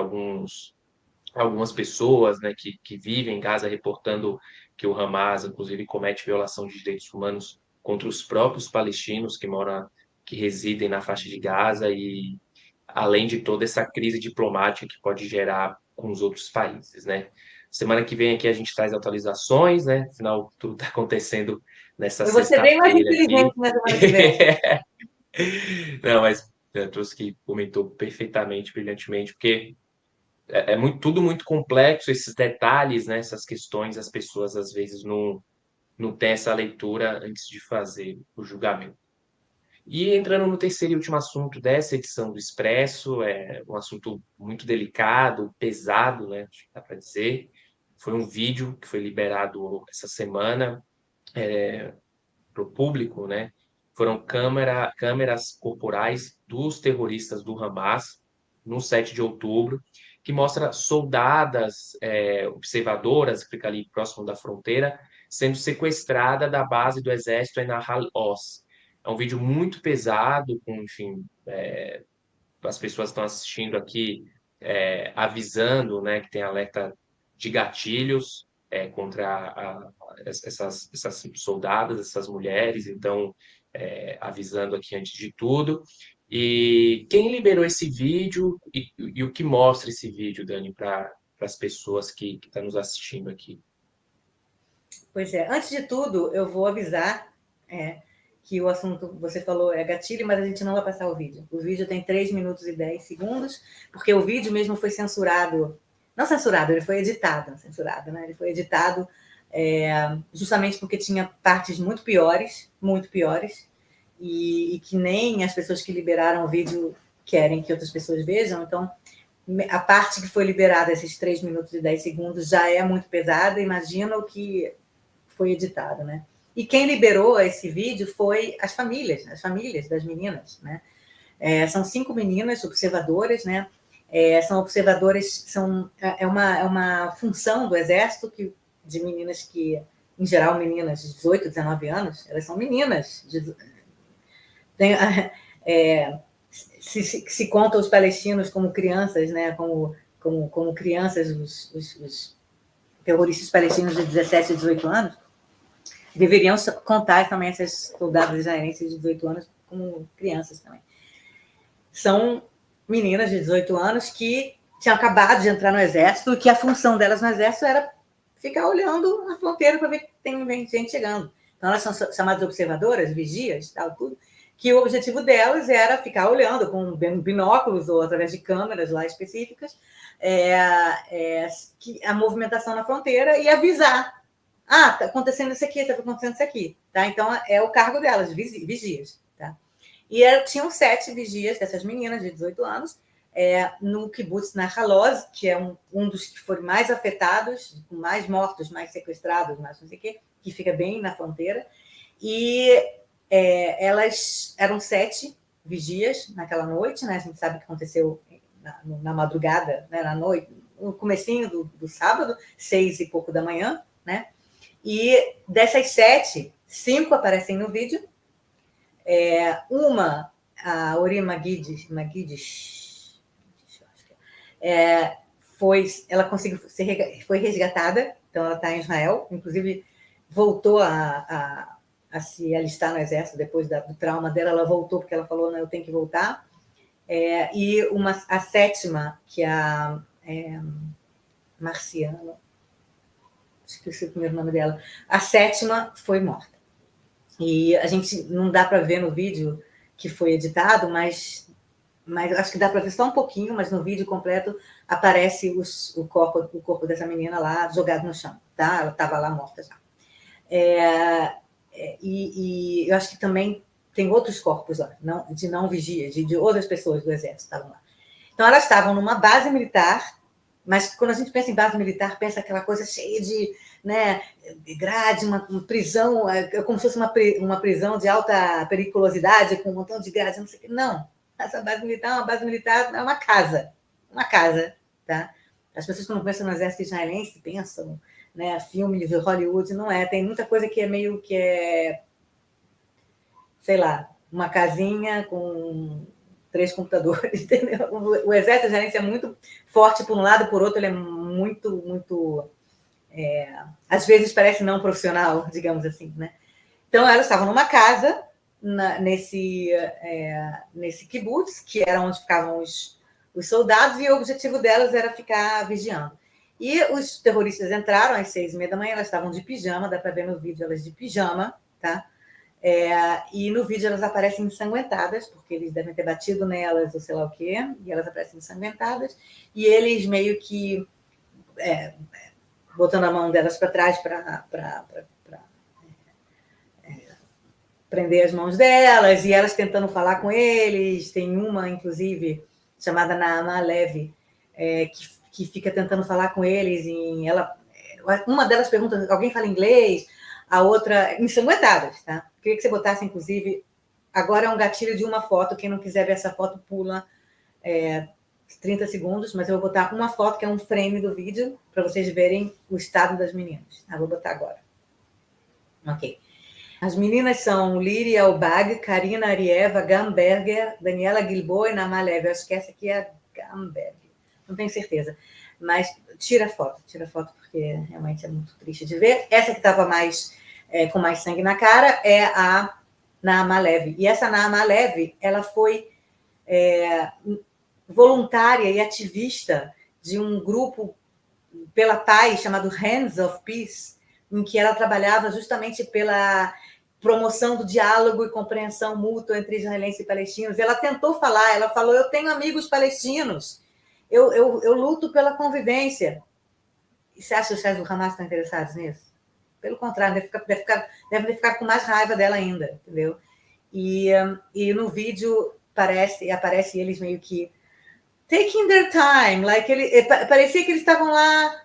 algumas pessoas, né, que vivem em Gaza reportando que o Hamas, inclusive, comete violação de direitos humanos contra os próprios palestinos que residem na faixa de Gaza e além de toda essa crise diplomática que pode gerar com os outros países, né? Semana que vem aqui a gente traz atualizações, né? Afinal, tudo está acontecendo nessa Eu vou ser bem mais sexta-feira aqui. inteligente na semana que vem. Não, mas trouxe que comentou perfeitamente, brilhantemente, porque tudo muito complexo, esses detalhes, né? Essas questões, as pessoas às vezes não têm essa leitura antes de fazer o julgamento. E entrando no terceiro e último assunto dessa edição do Expresso, é um assunto muito delicado, pesado, né? Acho que dá para dizer. Foi um vídeo que foi liberado essa semana para o público, né? Foram câmeras corporais dos terroristas do Hamas no 7 de outubro, que mostra soldadas observadoras, que fica ali próximo da fronteira, sendo sequestrada da base do exército em Nahal Oz. É um vídeo muito pesado, com, enfim, as pessoas estão assistindo aqui avisando, né, que tem alerta de gatilhos contra essas soldadas, essas mulheres, então avisando aqui antes de tudo. E quem liberou esse vídeo e o que mostra esse vídeo, Dani, para as pessoas que estão nos assistindo aqui? Pois é, antes de tudo, eu vou avisar que o assunto, você falou, é gatilho, mas a gente não vai passar o vídeo. O vídeo tem 3 minutos e 10 segundos, porque o vídeo mesmo foi censurado. Não censurado, ele foi editado, censurado, né? Ele foi editado justamente porque tinha partes muito piores, e que nem as pessoas que liberaram o vídeo querem que outras pessoas vejam. Então, a parte que foi liberada, esses 3 minutos e 10 segundos, já é muito pesada. Imagina o que foi editado, né? E quem liberou esse vídeo foi as famílias das meninas, né? São 5 meninas observadoras, né? São observadoras, é uma função do Exército de meninas que, em geral, meninas de 18, 19 anos, elas são meninas. Se conta os palestinos como crianças, né? Como crianças, os terroristas palestinos de 17 a 18 anos, deveriam contar também essas soldadas israelenses de 18 anos como crianças também. São meninas de 18 anos que tinham acabado de entrar no exército e que a função delas no exército era ficar olhando a fronteira para ver que tem gente chegando. Então, elas são chamadas observadoras, vigias, tal, tudo, que o objetivo delas era ficar olhando com binóculos ou através de câmeras lá específicas a movimentação na fronteira e avisar. Está acontecendo isso aqui, está acontecendo isso aqui. Tá? Então, é o cargo delas, vigias. Tá? E tinham 7 vigias dessas meninas de 18 anos no kibbutz Nahal Oz, que é um dos que foram mais afetados, com mais mortos, mais sequestrados, mais não sei o quê, que fica bem na fronteira. E elas eram 7 vigias naquela noite, né? A gente sabe o que aconteceu na madrugada, né? Na noite, no comecinho do sábado, 6 e pouco da manhã, né? E dessas 7, 5 aparecem no vídeo. Uma, a Ori Magidish, foi resgatada, então ela está em Israel, inclusive voltou a se alistar no exército depois do trauma dela, ela voltou porque ela falou, não, eu tenho que voltar. E a 7ª, que é a Marciano, esqueci o primeiro nome dela, a 7ª foi morta. E a gente não dá para ver no vídeo que foi editado, mas acho que dá para ver só um pouquinho, mas no vídeo completo aparece o corpo dessa menina lá jogado no chão, tá? Ela estava lá morta já. E eu acho que também tem outros corpos lá, de não vigias, de outras pessoas do exército estavam lá. Então, elas estavam numa base militar, mas quando a gente pensa em base militar, pensa aquela coisa cheia de né, grade, uma prisão, como se fosse uma prisão de alta periculosidade, com um montão de grade, não sei o quê. Não, essa base militar é uma base militar, é uma casa, tá? As pessoas que não pensam no exército israelense pensam, né, filme de Hollywood, não é, tem muita coisa que é meio que sei lá, uma casinha com 3 computadores, entendeu? O exército israelense é muito forte por um lado, por outro ele é muito às vezes parece não profissional, digamos assim, né? Então elas estavam numa casa nesse kibbutz, que era onde ficavam os soldados, e o objetivo delas era ficar vigiando. E os terroristas entraram às 6h30 da manhã, elas estavam de pijama, dá para ver no vídeo elas de pijama, tá? E no vídeo elas aparecem ensanguentadas, porque eles devem ter batido nelas ou sei lá o quê, e elas aparecem ensanguentadas, e eles meio que botando a mão delas para trás para prender as mãos delas, e elas tentando falar com eles. Tem uma, inclusive, chamada Naama Levy, que fica tentando falar com eles. Uma delas pergunta, alguém fala inglês? A outra, ensanguentadas, tá? Queria que você botasse, inclusive, agora é um gatilho de uma foto, quem não quiser ver essa foto pula 30 segundos, mas eu vou botar uma foto, que é um frame do vídeo, para vocês verem o estado das meninas. Vou botar agora. Ok. As meninas são Liri Albag, Karina Arieva, Gamberger, Daniela Gilboa e Naama Levy. Eu acho que essa aqui é a Gamberger. Não tenho certeza. Mas tira foto, porque realmente é muito triste de ver. Essa que estava com mais sangue na cara é a Naama Levy. E essa Naama Levy, ela foi voluntária e ativista de um grupo pela paz chamado Hands of Peace, em que ela trabalhava justamente pela promoção do diálogo e compreensão mútua entre israelenses e palestinos. Ela tentou falar, ela falou, eu tenho amigos palestinos, eu luto pela convivência. E você acha que os caras do Hamas estão interessados nisso? Pelo contrário, deve ficar com mais raiva dela ainda, entendeu? E no vídeo aparece eles meio que taking their time, parecia que eles estavam lá,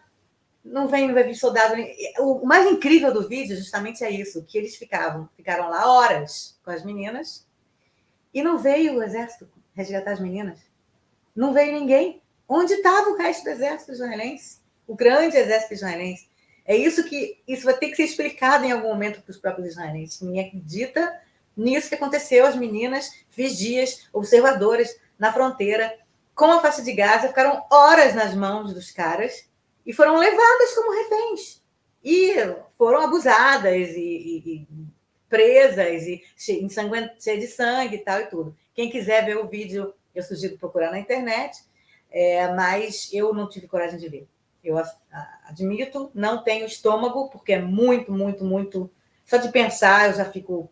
não vai vir soldado. O mais incrível do vídeo justamente é isso, que eles ficaram lá horas com as meninas e não veio o exército resgatar as meninas. Não veio ninguém. Onde estava o resto do exército israelense? O grande exército israelense. Isso vai ter que ser explicado em algum momento para os próprios israelenses. Ninguém acredita nisso que aconteceu. As meninas, vigias, observadoras na fronteira, com a faixa de Gaza, ficaram horas nas mãos dos caras e foram levadas como reféns. E foram abusadas e presas e cheias de sangue e tal e tudo. Quem quiser ver o vídeo, eu sugiro procurar na internet, mas eu não tive coragem de ver. Eu admito, não tenho estômago, porque é muito, muito, muito... Só de pensar, eu já fico...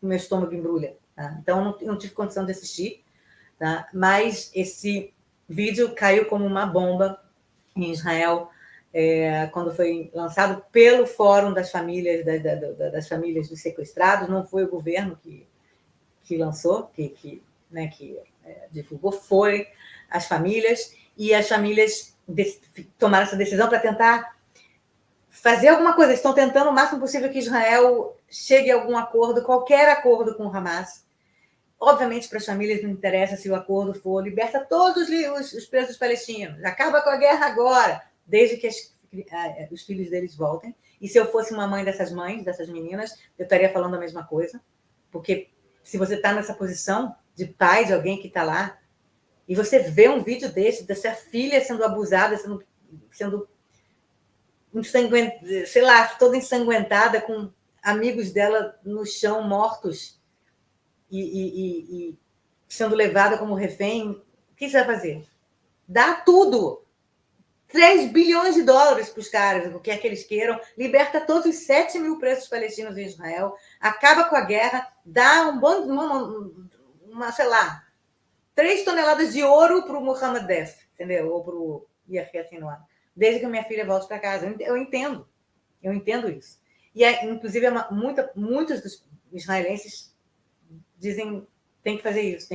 O meu estômago embrulha. Tá? Então, eu não tive condição de assistir. Tá? Mas esse vídeo caiu como uma bomba em Israel, quando foi lançado pelo Fórum das Famílias, das famílias dos sequestrados. Não foi o governo que lançou, que divulgou, foi as famílias, e as famílias tomaram essa decisão para tentar fazer alguma coisa. Estão tentando o máximo possível que Israel chegue a algum acordo, qualquer acordo com o Hamas. Obviamente, para as famílias não interessa se o acordo for liberta todos os presos palestinos, acaba com a guerra agora, desde que os filhos deles voltem. E se eu fosse uma mãe dessas meninas, eu estaria falando a mesma coisa, porque se você está nessa posição de pai de alguém que está lá, e você vê um vídeo dessa filha sendo abusada, sendo sei lá, toda ensanguentada, com amigos dela no chão mortos, e sendo levada como refém, o que você vai fazer? Dá tudo! 3 bilhões de dólares para os caras, o que é que eles queiram, liberta todos os 7 mil presos palestinos em Israel, acaba com a guerra, dá sei lá, 3 toneladas de ouro para o Mohammed Def, entendeu? Ou para o Yahya Sinwar, desde que a minha filha volte para casa. Eu entendo isso. E, inclusive, muitos dos israelenses dizem tem que fazer isso,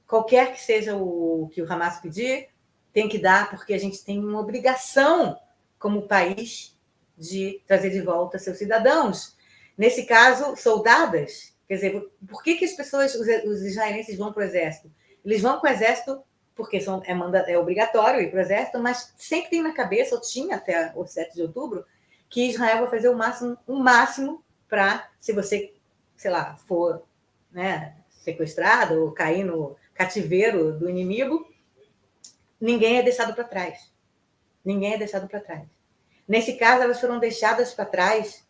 qualquer que seja o que o Hamas pedir, tem que dar, porque a gente tem uma obrigação como país de trazer de volta seus cidadãos. Nesse caso, soldadas. Quer dizer, por que as pessoas, os israelenses vão para o exército? Eles vão para o exército porque é obrigatório ir para o exército, mas sempre tem na cabeça, ou tinha até o 7 de outubro, que Israel vai fazer o máximo para, se você, sei lá, for, né, sequestrado ou cair no cativeiro do inimigo, ninguém é deixado para trás. Ninguém é deixado para trás. Nesse caso, elas foram deixadas para trás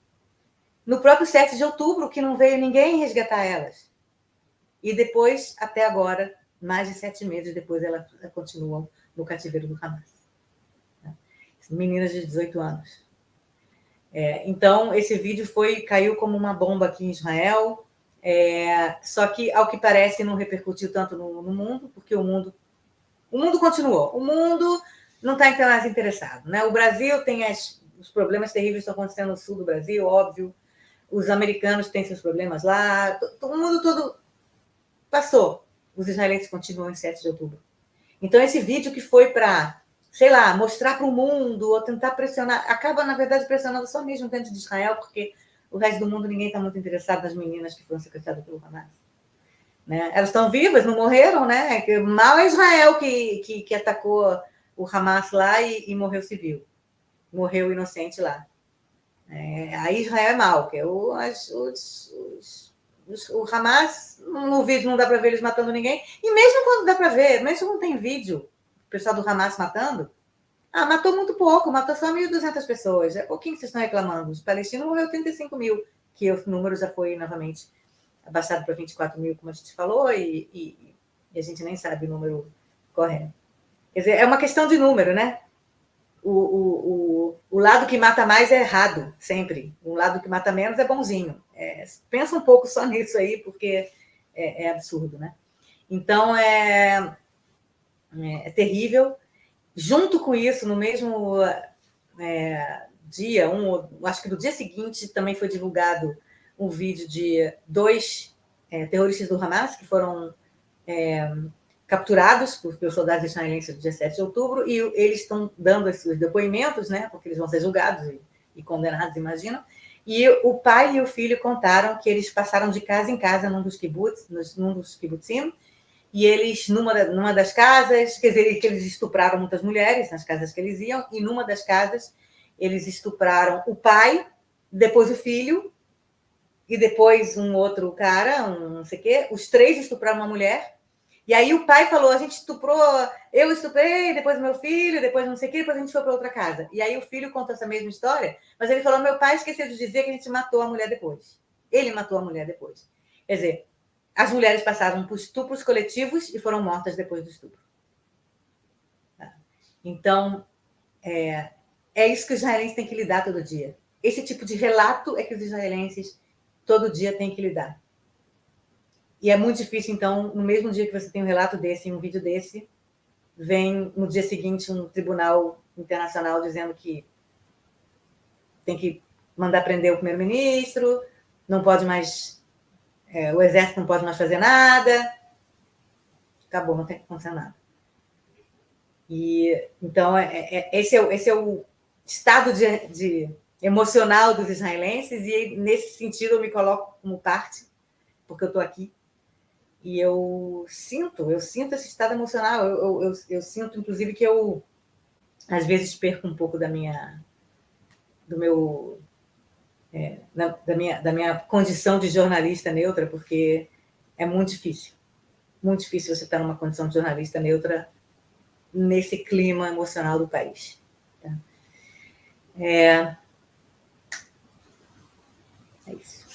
no próprio 7 de outubro, que não veio ninguém resgatar elas. E depois, até agora, mais de 7 meses depois, elas continuam no cativeiro do Hamas. Meninas de 18 anos. Então, esse vídeo caiu como uma bomba aqui em Israel, só que, ao que parece, não repercutiu tanto no mundo, porque o mundo continuou. O mundo não está mais interessado. Né? O Brasil tem os problemas terríveis que estão acontecendo no sul do Brasil, óbvio. Os americanos têm seus problemas lá. O mundo todo passou. Os israelenses continuam em 7 de outubro. Então, esse vídeo que foi para, sei lá, mostrar para o mundo ou tentar pressionar, acaba, na verdade, pressionando só mesmo dentro de Israel, porque o resto do mundo ninguém está muito interessado nas meninas que foram sequestradas pelo Hamas. Né? Elas estão vivas, não morreram, né? Mal é Israel que atacou o Hamas lá e morreu civil. Morreu inocente lá. Aí Israel é mal, que o Hamas, no vídeo não dá para ver eles matando ninguém, e mesmo quando dá para ver, mesmo quando tem vídeo, o pessoal do Hamas matando, matou muito pouco, matou só 1.200 pessoas, é pouquinho que vocês estão reclamando, os palestinos morreu 35 mil, que o número já foi novamente abaixado para 24 mil, como a gente falou, e a gente nem sabe o número correto. Quer dizer, é uma questão de número, né? O lado que mata mais é errado, sempre. O lado que mata menos é bonzinho. Pensa um pouco só nisso aí, porque é absurdo, né? Então, é terrível. Junto com isso, no mesmo dia, acho que no dia seguinte, também foi divulgado um vídeo de 2 terroristas do Hamas que foram capturados pelos soldados israelenses no dia 7 de outubro, e eles estão dando esses depoimentos, né, porque eles vão ser julgados e condenados, imagino. E o pai e o filho contaram que eles passaram de casa em casa num dos kibbutzim, e eles, numa das casas, quer dizer, que eles estupraram muitas mulheres nas casas que eles iam, e numa das casas eles estupraram o pai, depois o filho, e depois um outro cara, não sei o quê. Os 3 estupraram uma mulher. E aí o pai falou, a gente estuprou, eu estuprei, depois meu filho, depois não sei o quê, depois a gente foi para outra casa. E aí o filho conta essa mesma história, mas ele falou, meu pai esqueceu de dizer que a gente matou a mulher depois. Ele matou a mulher depois. Quer dizer, as mulheres passaram por estupros coletivos e foram mortas depois do estupro. Então, é isso que os israelenses têm que lidar todo dia. Esse tipo de relato é que os israelenses todo dia têm que lidar. E é muito difícil, então, no mesmo dia que você tem um relato desse, um vídeo desse, vem no dia seguinte um tribunal internacional dizendo que tem que mandar prender o primeiro-ministro, não pode mais, o exército não pode mais fazer nada, acabou, não tem que acontecer nada. E então esse é o estado de emocional dos israelenses, e nesse sentido eu me coloco como parte, porque eu estou aqui. E eu sinto esse estado emocional. Eu sinto, inclusive, que eu, às vezes, perco um pouco da minha condição de jornalista neutra, porque é muito difícil você estar numa condição de jornalista neutra nesse clima emocional do país. Tá? É isso.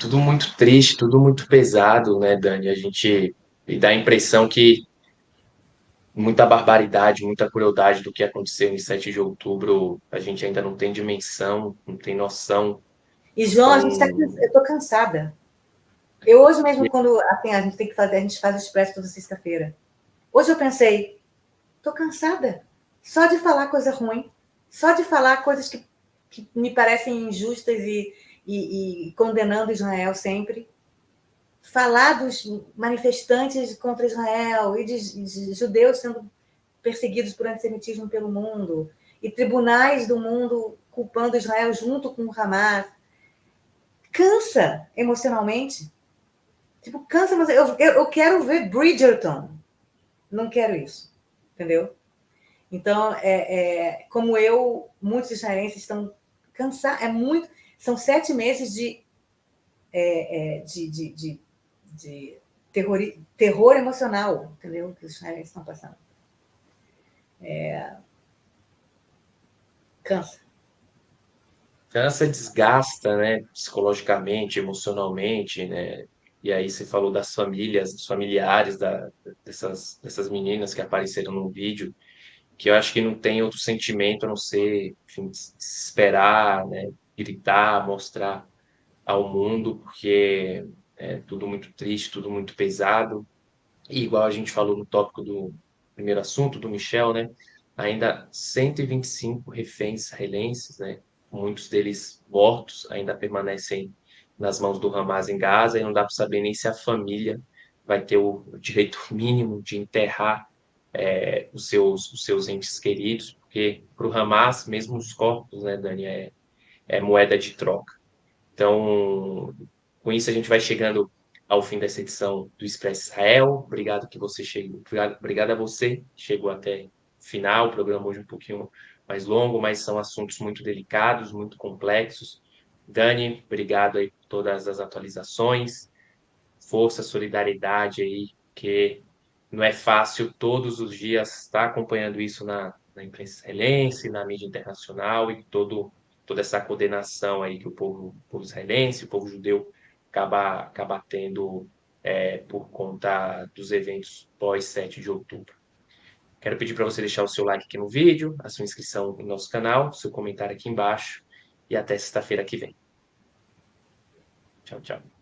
Tudo muito triste, tudo muito pesado, né, Dani? A gente dá a impressão que muita barbaridade, muita crueldade do que aconteceu em 7 de outubro, a gente ainda não tem dimensão, não tem noção. E, João, Então, eu estou cansada. Eu hoje mesmo, quando assim, a gente tem que fazer, a gente faz o expresso toda sexta-feira. Hoje eu pensei, estou cansada. Só de falar coisa ruim, só de falar coisas que me parecem injustas e condenando Israel sempre. Falar dos manifestantes contra Israel e de judeus sendo perseguidos por antissemitismo pelo mundo. e tribunais do mundo culpando Israel junto com o Hamas. Cansa emocionalmente. Tipo, cansa, mas eu quero ver Bridgerton. Não quero isso. Entendeu? Então, como muitos israelenses estão cansados. São 7 meses de terror emocional, entendeu? Que os israelenses estão passando. Cansa. Cansa, desgasta, né? Psicologicamente, emocionalmente, né? E aí você falou das famílias, dos familiares dessas meninas que apareceram no vídeo, que eu acho que não tem outro sentimento a não ser, enfim, desesperar, né? Gritar, mostrar ao mundo, porque é tudo muito triste, tudo muito pesado. E igual a gente falou no tópico do primeiro assunto, do Michel, né? Ainda 125 reféns israelenses, né? Muitos deles mortos, ainda permanecem nas mãos do Hamas em Gaza, e não dá para saber nem se a família vai ter o direito mínimo de enterrar os seus entes queridos, porque para o Hamas, mesmo os corpos, né, Dani, é moeda de troca. Então, com isso a gente vai chegando ao fim dessa edição do Expresso Israel. Obrigado que você chegou, obrigado a você que chegou até o final. O programa hoje um pouquinho mais longo, mas são assuntos muito delicados, muito complexos. Dani, obrigado aí por todas as atualizações. Força, solidariedade aí, que não é fácil todos os dias estar acompanhando isso na imprensa israelense, na mídia internacional e toda essa coordenação aí que o povo israelense, o povo judeu acaba tendo por conta dos eventos pós 7 de outubro. Quero pedir para você deixar o seu like aqui no vídeo, a sua inscrição no nosso canal, seu comentário aqui embaixo e até sexta-feira que vem. Tchau, tchau.